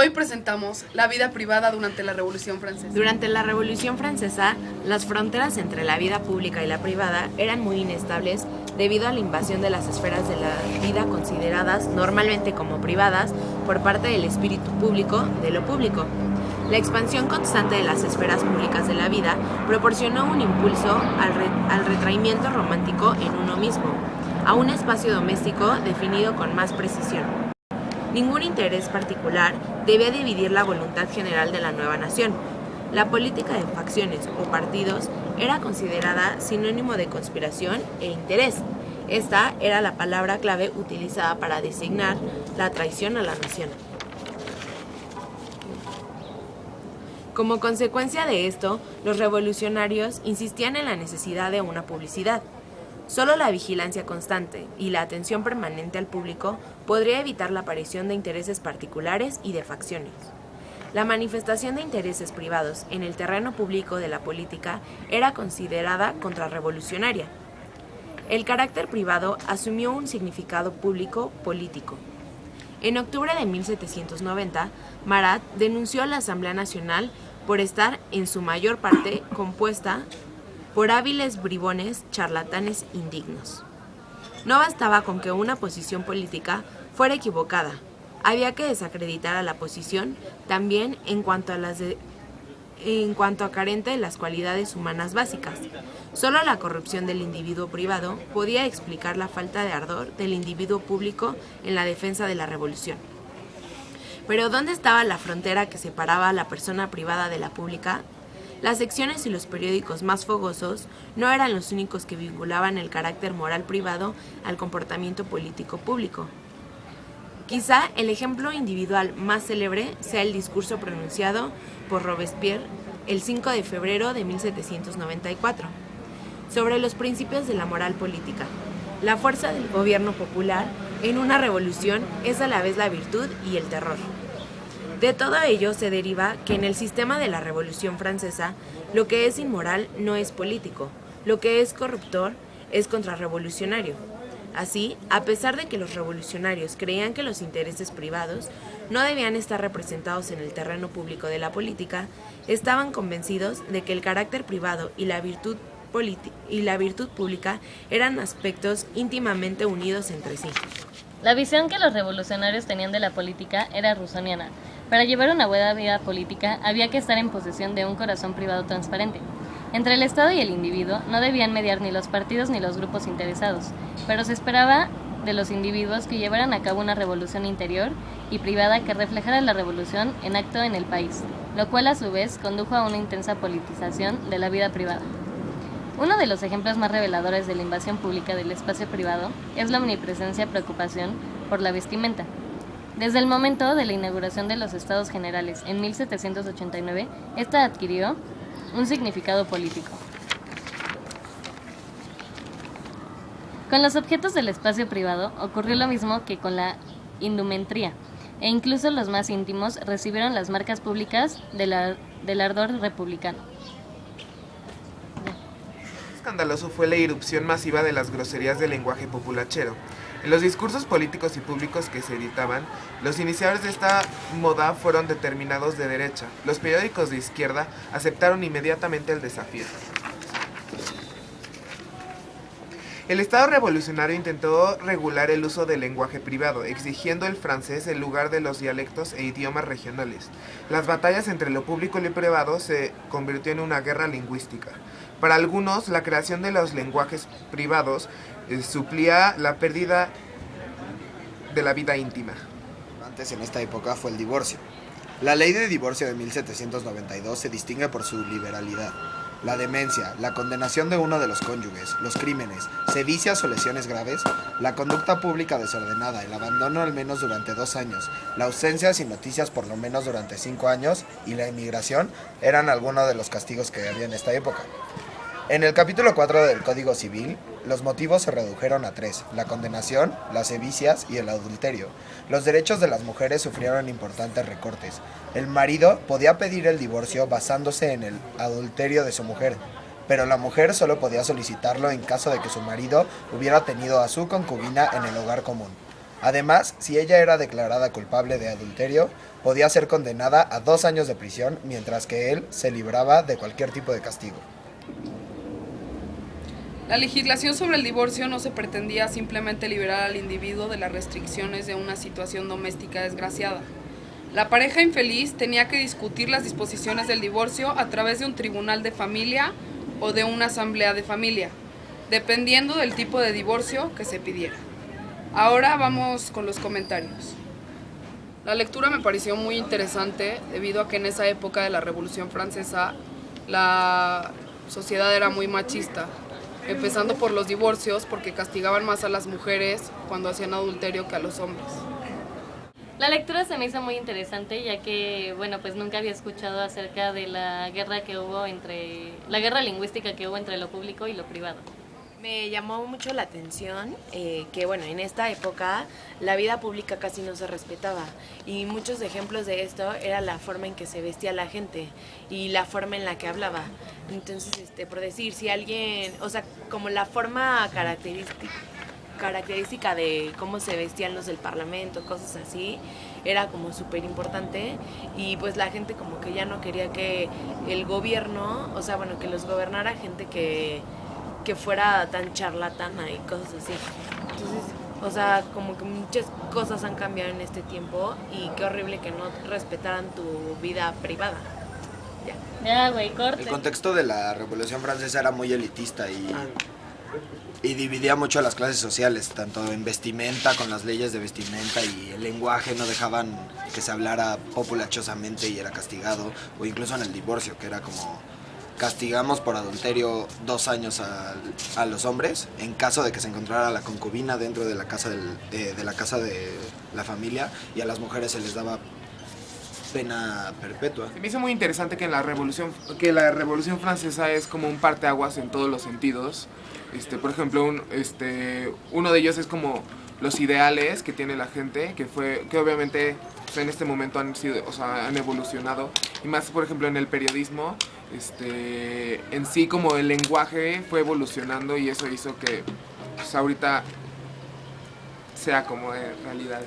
Hoy presentamos la vida privada durante la Revolución Francesa. Durante la Revolución Francesa, las fronteras entre la vida pública y la privada eran muy inestables debido a la invasión de las esferas de la vida consideradas normalmente como privadas por parte del espíritu público de lo público. La expansión constante de las esferas públicas de la vida proporcionó un impulso al retraimiento romántico en uno mismo, a un espacio doméstico definido con más precisión. Ningún interés particular debía dividir la voluntad general de la nueva nación. La política de facciones o partidos era considerada sinónimo de conspiración e interés. Esta era la palabra clave utilizada para designar la traición a la nación. Como consecuencia de esto, los revolucionarios insistían en la necesidad de una publicidad. Solo la vigilancia constante y la atención permanente al público podría evitar la aparición de intereses particulares y de facciones. La manifestación de intereses privados en el terreno público de la política era considerada contrarrevolucionaria. El carácter privado asumió un significado público político. En octubre de 1790, Marat denunció a la Asamblea Nacional por estar en su mayor parte compuesta por hábiles bribones, charlatanes indignos. No bastaba con que una posición política fuera equivocada, había que desacreditar a la posición también en cuanto a carente de las cualidades humanas básicas. Solo la corrupción del individuo privado podía explicar la falta de ardor del individuo público en la defensa de la revolución. Pero ¿dónde estaba la frontera que separaba a la persona privada de la pública? Las secciones y los periódicos más fogosos no eran los únicos que vinculaban el carácter moral privado al comportamiento político público. Quizá el ejemplo individual más célebre sea el discurso pronunciado por Robespierre el 5 de febrero de 1794 sobre los principios de la moral política. La fuerza del gobierno popular en una revolución es a la vez la virtud y el terror. De todo ello se deriva que en el sistema de la Revolución Francesa, lo que es inmoral no es político, lo que es corruptor es contrarrevolucionario. Así, a pesar de que los revolucionarios creían que los intereses privados no debían estar representados en el terreno público de la política, estaban convencidos de que el carácter privado y la virtud pública eran aspectos íntimamente unidos entre sí. La visión que los revolucionarios tenían de la política era rusoniana. Para llevar una buena vida política había que estar en posesión de un corazón privado transparente. Entre el Estado y el individuo no debían mediar ni los partidos ni los grupos interesados, pero se esperaba de los individuos que llevaran a cabo una revolución interior y privada que reflejara la revolución en acto en el país, lo cual a su vez condujo a una intensa politización de la vida privada. Uno de los ejemplos más reveladores de la invasión pública del espacio privado es la omnipresencia preocupación por la vestimenta. Desde el momento de la inauguración de los Estados Generales en 1789, esta adquirió un significado político. Con los objetos del espacio privado ocurrió lo mismo que con la indumentría, e incluso los más íntimos recibieron las marcas públicas del ardor republicano. Escandaloso fue la irrupción masiva de las groserías del lenguaje populachero. En los discursos políticos y públicos que se editaban, los iniciadores de esta moda fueron determinados de derecha. Los periódicos de izquierda aceptaron inmediatamente el desafío. El Estado revolucionario intentó regular el uso del lenguaje privado, exigiendo el francés en lugar de los dialectos e idiomas regionales. Las batallas entre lo público y lo privado se convirtió en una guerra lingüística. Para algunos, la creación de los lenguajes privados suplía la pérdida de la vida íntima. Antes en esta época fue el divorcio. La ley de divorcio de 1792 se distingue por su liberalidad. La demencia, la condenación de uno de los cónyuges, los crímenes, sedicias o lesiones graves, la conducta pública desordenada, el abandono al menos durante 2 años, la ausencia sin noticias por lo menos durante 5 años y la emigración eran algunos de los castigos que había en esta época. En el capítulo 4 del Código Civil, los motivos se redujeron a 3, la condenación, las sedicias y el adulterio. Los derechos de las mujeres sufrieron importantes recortes. El marido podía pedir el divorcio basándose en el adulterio de su mujer, pero la mujer solo podía solicitarlo en caso de que su marido hubiera tenido a su concubina en el hogar común. Además, si ella era declarada culpable de adulterio, podía ser condenada a 2 años de prisión, mientras que él se libraba de cualquier tipo de castigo. La legislación sobre el divorcio no se pretendía simplemente liberar al individuo de las restricciones de una situación doméstica desgraciada. La pareja infeliz tenía que discutir las disposiciones del divorcio a través de un tribunal de familia o de una asamblea de familia, dependiendo del tipo de divorcio que se pidiera. Ahora vamos con los comentarios. La lectura me pareció muy interesante debido a que en esa época de la Revolución Francesa la sociedad era muy machista, empezando por los divorcios porque castigaban más a las mujeres cuando hacían adulterio que a los hombres. La lectura se me hizo muy interesante ya que, bueno, pues nunca había escuchado acerca de la guerra lingüística que hubo entre lo público y lo privado. Me llamó mucho la atención que, bueno, en esta época la vida pública casi no se respetaba y muchos ejemplos de esto era la forma en que se vestía la gente y la forma en la que hablaba. Entonces, por decir, si alguien, o sea, como la forma característica de cómo se vestían los del parlamento, cosas así, era como súper importante y pues la gente como que ya no quería que el gobierno, o sea, bueno, que los gobernara gente que fuera tan charlatana y cosas así. Entonces, o sea, como que muchas cosas han cambiado en este tiempo y qué horrible que no respetaran tu vida privada. Ya, güey, corte. El contexto de la Revolución Francesa era muy elitista y dividía mucho a las clases sociales, tanto en vestimenta, con las leyes de vestimenta y el lenguaje, no dejaban que se hablara populachosamente y era castigado, o incluso en el divorcio, que era como castigamos por adulterio 2 años a los hombres en caso de que se encontrara la concubina dentro de la casa de la casa de la familia, y a las mujeres se les daba pena perpetua. Se me hizo muy interesante que la Revolución Francesa es como un parteaguas en todos los sentidos. Por ejemplo, uno de ellos es como los ideales que tiene la gente, que obviamente en este momento han evolucionado, y más por ejemplo en el periodismo, en sí como el lenguaje fue evolucionando y eso hizo que pues, ahorita sea como realidad.